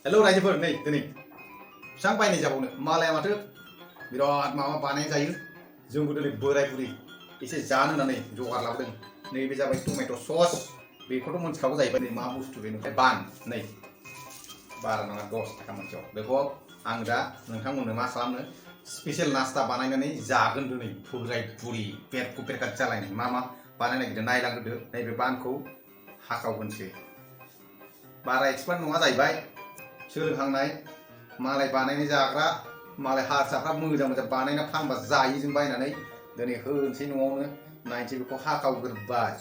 Hello रायजोफोर नै दिनै बेसेबां बायनाय जाबावनो मालाया माथो बिराद माबा बानाय जायो जोंबो दिनै बोराय बुरि एसे जानो होननानै जगार लाबोदों नैबे जाबाय टमेट' सस बेखौथ' मोनथिखागौ जाहैबाय नै मा बुस्थु बे बान नै बारा नङा 10 थाखा मोनसेयाव बेखौ आं दा नोंथांमोननो मा खालामनो स्पेशल नास्ता बानायनानै जागोन दिनै बोराय बुरि पेरखौ पेरकाट जालायनाय मा बानायनो नागिरदों नायलांग्रोदो नैबे बानखौ हाखावगोनसो बारा एक्सपार्ट नङा जाहैबाय सोलोंहांनाय मालाय बानायनाय जाग्रा मालाय हारसाफ्रा मोजां मोजां बानायना फानबा जायो जों बायनानै दिनै होनोसै न'आवनो नायनोसै बेखौ हाखावग्रोबाय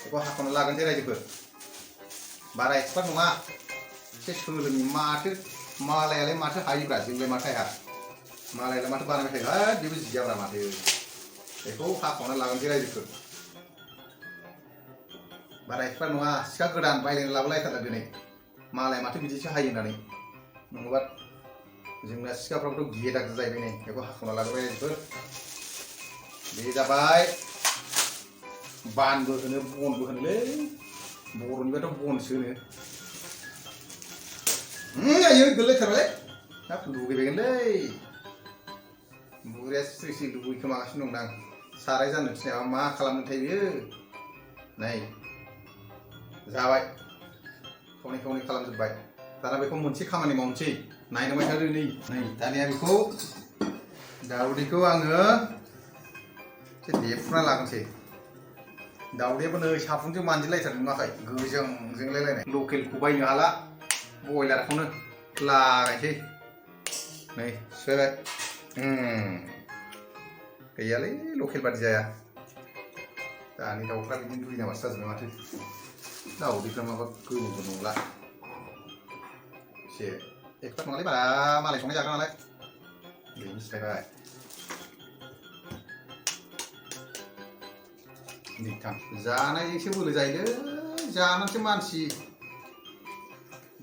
बेखौ हाखावना लागोनसै रायजोफोर बारा एक्सपार्ट नङा एसे सोलोंनि माथो मालायालाय माथो हायोब्रा जोंलाय माथो हाया मालायालाय माथो बानायबाय थायो बेबो जियाब्रा माथो बेखौ हाखावना लागोनसै रायजोफोर बारा एक्सपार्ट नङा सिखा गोदान बायनानै लाबोलायथारदों दिनै मालाय माथो बिदिसो हायो होननानै नङाबा जोंना सिखाफ्राबोथ' गेदागो जाहैबाय नै बेखौ हाखावना लाग्रोबाय रायजोफोर बे जाबाय बानबो होनो बनबो होनोलै बर'निबाथ' बनसो होनो आयो गोलैथारबायलै हाब लुगैबायगोनलै बुरिया स्रि स्रि लुगैखोमागासिनो दंदां साराय जानो थिनायाबा मा खालामनोथाय बियो नै जाबाय खावनै खावनै खालामजोब्बाय दाना बेखौ मोनसे खामानि मावनोसै नायनांबाय थादो नै दानिया बेखौ दाउदैखौ आङो एसे देफ्रुना लागोनसै दाउदैयाबो नै साफुनजों मानजिलायथारदों नुवाखै गोजों जोंलायलायनाय लकेलखौ बायनो हाला बयलारखौनो लागायसै नै सिफायबाय गैयालै लकेल बादि जाया दानि दाउफ्रा बिदिनो दुइ नाम्बारसो जाजोब्बाय माथो दाउदैफ्रा माबा गोबौबो नंला एसे एक्सपार्ट नङालै बारा मालाय संनाय जाग्रा नालाय बेनो सिफायबाय नैथाम जानायजोंसो बोलो जायोलै जानानैसो मानसि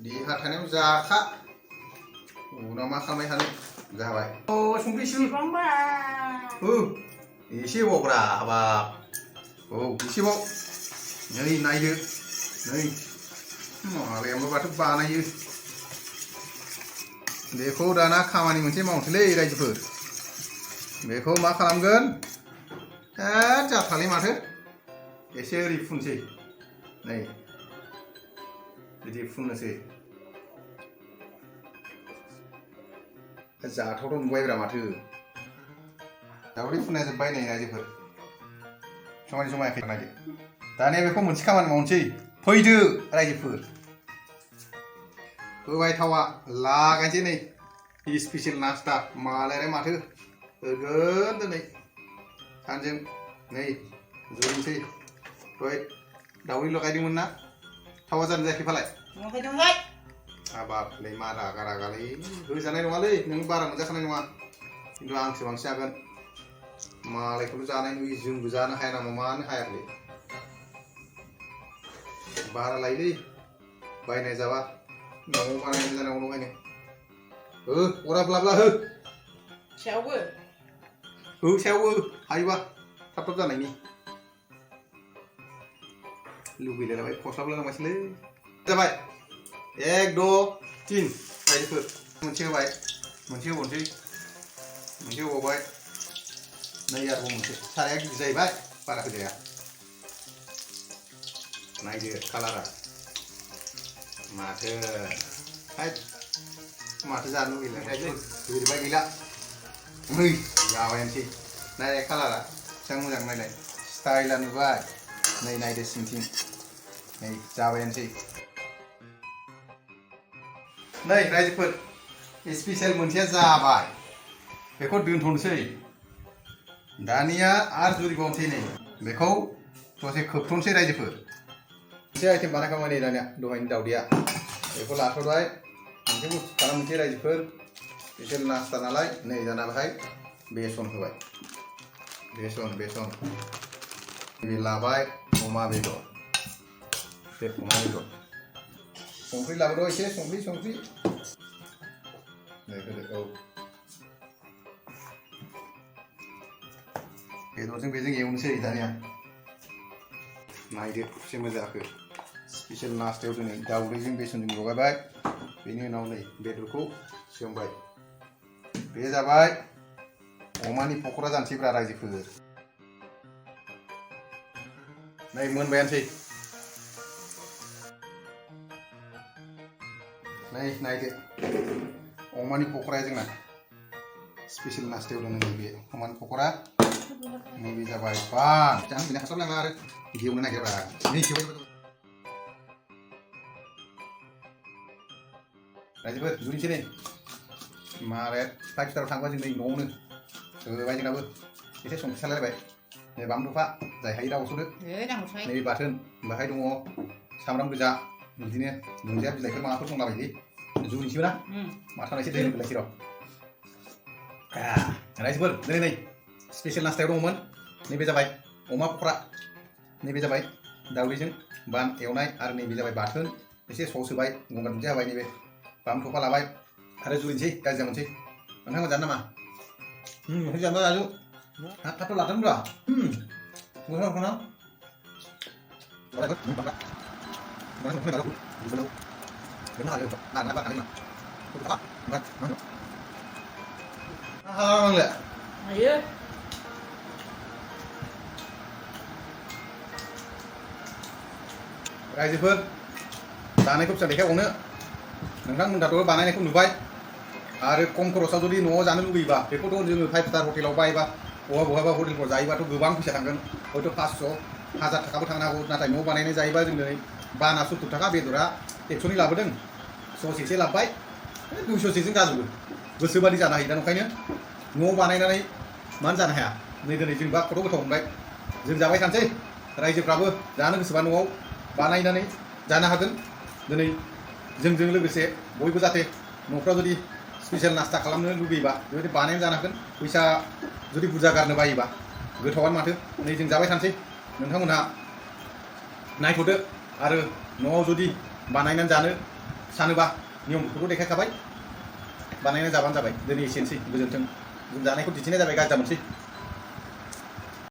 देहा थानायाव जाखा उनाव मा खालामबाय थानो जाबाय अ संख्रि एसे होबावब्रा हाबाब औ एसेबाव नै नायदो नै मालायाबो माथो बानायो बेखौ दाना खामानि मोनसे मावनोसैलै रायजोफोर बेखौ मा खालामगोन जाथारलै माथो एसे ओरै फुनसै नै बिदि फुननोसै जाथावथाव नुबायब्रा माथो दाउदै फुननाया जोब्बाय नै रायजोफोर समायाखै नायदो दानिया बेखौ मोनसे खामानि मावनोसै फैदो रायजोफोर होबाय थावा लागायनोसै नै स्पेशल नास्ता मालायालाय माथो होगोन दिनै सानजों नै जुरिनोसै दहाय दाउदै लगायदोंमोन ना थावा जानो जायाखै फालाय हाबाब नै मा रागालै होजानाय नङालै नों बारा मोनजाखानाय नङा खिन्थु आंसो बांसिन जागोन मालायखौल' जानाय नुयो जोंबो जानो हाया नामा मानो हायाखै बारा लायोलै बायनाय जाबा न'आव बानायनाय जानांगौ नङायनो हो अरा ब्लाब्ला हो सायावबो हायोबा थाब थाब जानायनि लुगैलायलाबाय खस्लाबलायलांबायसोलै जाबाय 1 2 3 रायजोफोर मोनसे होबाय मोनसे होबावनोसै मोनसे होबावबाय नै आरोबाव मोनसे साराया गिदिर जाहैबाय बारा होजाया नायदो कालारा माथो माथो जानो लुगैलायबाय बोरैबा गैला नै जाबायानोसै नायलाय कालारा बेसेबां मोजां नायलाय स्टाइला नुबाय नै नायदो सिंथिं नै जाबायानोसै नै रायजोफोर स्पेशल मोनसेया जाबाय बेखौ दोनथ'नोसै दानिया आरो जुरिबावनोसै नै बेखौ दसे खोबथ'नोसै रायजोफोर मोनसे आइटेम बानायखांबाय नै दानिया दहायनि दाउदैया बेखौ लाथ'बाय मोनसे बुस्थु खालामनोसै रायजोफोर स्पेशल नास्ता नालाय नै दाना बेहाय बेसन होबाय बेसन बे लाबाय अमा बेदर बे अमा बेदर संख्रि लाबोद' एसे संख्रि नै होदो औ बेदरजों बेजों एवनोसै दानिया नायदो एसे मोजां जाखो स्पेशल नास्तायाव दिनै दाउदैजों बेसनजों लगायबाय बेनि उनाव नै बेदरखौ सोमबाय बे जाबाय अमानि पकरा जानोसैब्रा रायजोफोर नै मोनबायानोसै नै नायदो अमानि पकराया जोंना स्पेशल नास्तायाव दङ नैबे अमानि पकरा नैबे जाबाय बा जानो बिना हासाब नाङा आरो गेवनो नागिरब्रा नै सेवबाय रायजोफोर जुरिनोसै नै माबाया 5 स्टाराव थांबा जों नै न'आवनो होबाय जोंनाबो एसे संख्रि सालायबाय नै बानलुफा जाय हायो दा हरस'दो नै बाथोन बाहाय दङ सामब्राम गोजा बिदिनो दुन्दिया बिलाइफोर माबाफोर दंलाबायलै जुरिनोसैबो ना माथाना एसे दै होलायसै र' रायजोफोर दिनै नै स्पेशल नास्तायाव दङमोन नैबे जाबाय अमा पकरा नैबे जाबाय दावदैजों बान एवनाय आरो नैबे जाबाय बाथोन एसे सस होबाय गंगार दुन्दिया होबाय नैबे बानलु थफा लाबाय आरो जुरिनोसै गाज्रि जामोनसै नोंथांमोन जानो नामा ओंख्रि जानोबा जाजु थाब लाथारब्रा Ayo. रायजोफोर जानायखौ फिसा देखायबावनो नोंथांमोनहाथ' बानायनायखौ नुबाय आरो खम खरसाव जुदि न'आव जानो लुबैयोबा बेखौथ' जोङो 5 स्टार हटेलाव बायोबा बहाबा हटेलफ्राव जायोबाथ' गोबां फैसा थांगोन हयथ' 500-1000 थाखाबो थांनो हागौ नाथाय न'आव बानायनाय जायोबा जों दिनै बाना 70 थाखा बेदरा 100नि लाबोदों सस एसे लाबोबाय 200सोजों जाजोबो गोसोबादि जानो हायो दा ओंखायनो न'आव बानायनानै मानो जानो हाया नै दिनै जोंबा खथ' गोथाव मोनबाय जों जाबाय थानोसै रायजोफ्राबो जानो गोसोबा न'आव बानायनानै जानो हागोन दिनै जोंजों लोगोसे बयबो जाहाथे न'फ्राव जुदि स्पेशल नास्ता खालामनो लुबैयोबा बेबायदि बानायनानै जानो हागोन फैसा जुदि बुरजा गारनो बायोबा गोथावानो माथो नै जों जाबाय थानोसै नोंथांमोनहा नायथ'दो आरो न'आव जुदि बानायनानै जानो सानोबा नियमफोरखौ देखायखाबाय बानायनानै जाबानो जाबाय दिनै एसेनोसै गोजोन्थों जों जानायखौ दिन्थिनाय जाबाय गाज्रि जामोनसै